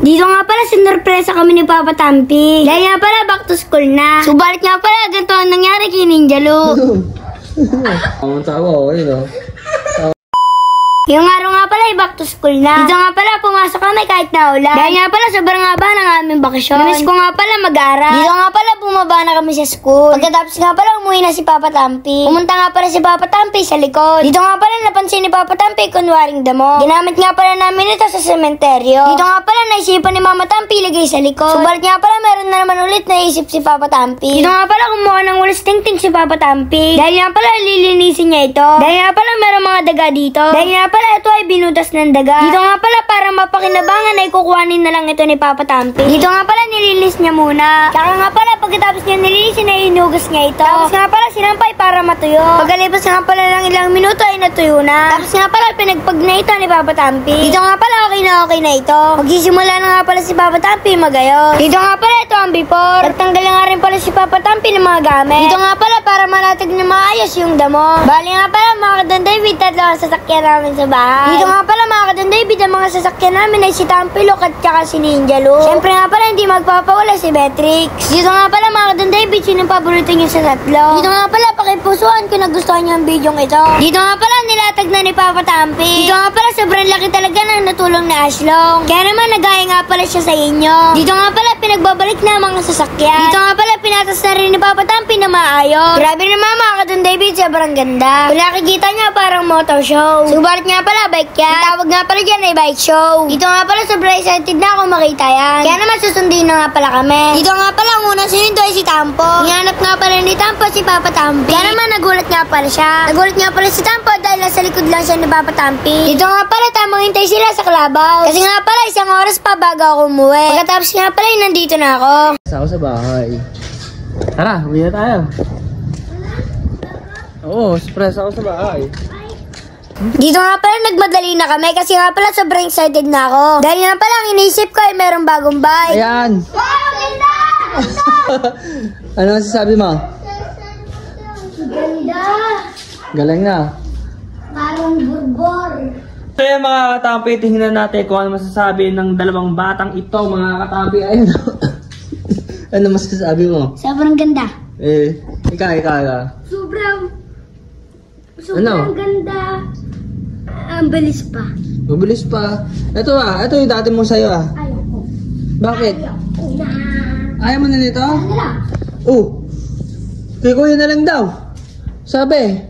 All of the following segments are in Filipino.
Dito nga pala sinurpresa kami ni Papa Tampi. Dahil nga pala back to school na. Subalit nga pala ganito ang nangyari kay Ninja Luke. Ang tawa, okay no? Yung araw nga pala ay back to school na. Dito nga pala pumasok kami kahit na ulan. Dahil nga pala sobrang haba ng aming bakasyon. Namiss ko nga pala mag-aral. Dito nga pala bumaba na kami sa school. Pagkatapos nga pala umuwi na si Papa Tampi. Pumunta nga pala si Papa Tampi sa likod. Dito nga pala napansin ni Papa Tampi kunwaring damo. Ginamit nga pala namin ito sa sementeryo. Dito nga pala naisipan ni Mama Tampi ilagay sa likod. Subalit nga pala meron na naman ulit naisip si Papa Tampi. Dito nga pala kumuha ng walis tingting si Papa Tampi. Dahil nga pala lilinisin niya ito. Dahil nga pala meron mga daga dito. Dahil nga pala ito ay binutas ng daga. Dito nga pala para mapakinabangan ay kukuhanin na lang ito ni Papa Tampi. Dito nga pala nilinis niya muna. Saka nga pala pagkatapos niya nilinisin ay hinugas niya ito. Tapos nga pala sinampay para matuyo. Pagkalipas nga pala ng ilang minuto ay natuyo na. Tapos nga pala pinagpag na ito ni Papa Tampi. Dito nga pala okay na ito. Magsisimula na nga pala si Papa Tampi magayos. Dito nga pala ito ang before. Nagtanggal nga rin pala si Papa Tampi ng mga gamit. Dito nga pala para malatag na maayos yung damo. Bali nga pala mga Kadon David, tatlo ang sasakyan namin sa bahay. Dito nga pala mga Kadon David, ang mga sasakyan namin ay si Tampi Luke at saka si Ninja Luke. Siyempre nga pala hindi magpapawala si Beatrix. Dito nga pala mga Kadon David, sino paborito niyo sa tatlo? Dito nga pala pakipusuan kung nagustuhan niyo ang video ito. Dito nga pala nilatag na ni Papa Tampi. Dito nga pala sobrang laki talaga ng natulong ni Ashlong. Kaya naman nagaya nga pala siya sa inyo. Dito nga pala pinagbabalik na ang mga sasakyan. Dito nga pala pinatas na rin ni Papa Tampi na maayos. Grabe naman mga Kadon David, sobrang ganda. Kung nakikita niya parang motor show. Subalit nga pala bike yan. Tawag nga pala dyan ay bike show. Dito nga pala sobrang excited na ako makita yan. Kaya naman susundin na nga pala kami. Dito nga pala ang unang sinundo ay si Tampo. Hinanap nga pala ni Tampo si Papa Tampi. Kaya naman nagulat nga pala siya. Nagulat nga pala si Tampo dahil nasa likod lang siya ni Papa Tampi. Dito nga pala tamang hintay sila sa kalabaw. Kasi nga pala isang oras pa bago ako umuwi. Pagkatapos nga pala nandito na ako. Sa ako sa bahay. Tara, uwi na tayo. Oo, surprise ako sa bahay. Dito nga pala nagmadali na kami kasi nga pala sobrang excited na ako. Dahil nga pala ang inisip ko ay merong bagong bike. Ayan! Ano masasabi mo? Ganda! Galing na. Parang burbor. So yan mga katampi, tingnan natin kung ano masasabi ng dalawang batang ito mga katampi. Ayun. Ano masasabi mo? Sobrang ganda. Ikaw. Sobrang Ano? ganda. Ang bilis pa. Mabilis pa. Ito ito yung dati mo sa'yo Ayaw ko. Bakit? Na. Ayaw mo na nito? Ano lang? Oh! Kay kuya na lang daw. Sabi.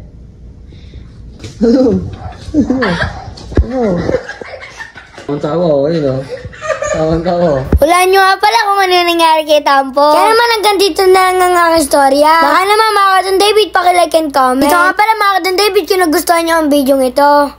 Ano? Ang tawa ko, yun o. Tawang tawa. Wala nyo nga pala kung ano nangyari kay Tampo. Kaya naman hanggang dito na lang ang aking storya. Baka naman mga Kadon David, pakilike and comment. Ito nga pala mga Kadon David kung nagustuhan nyo ang video ito.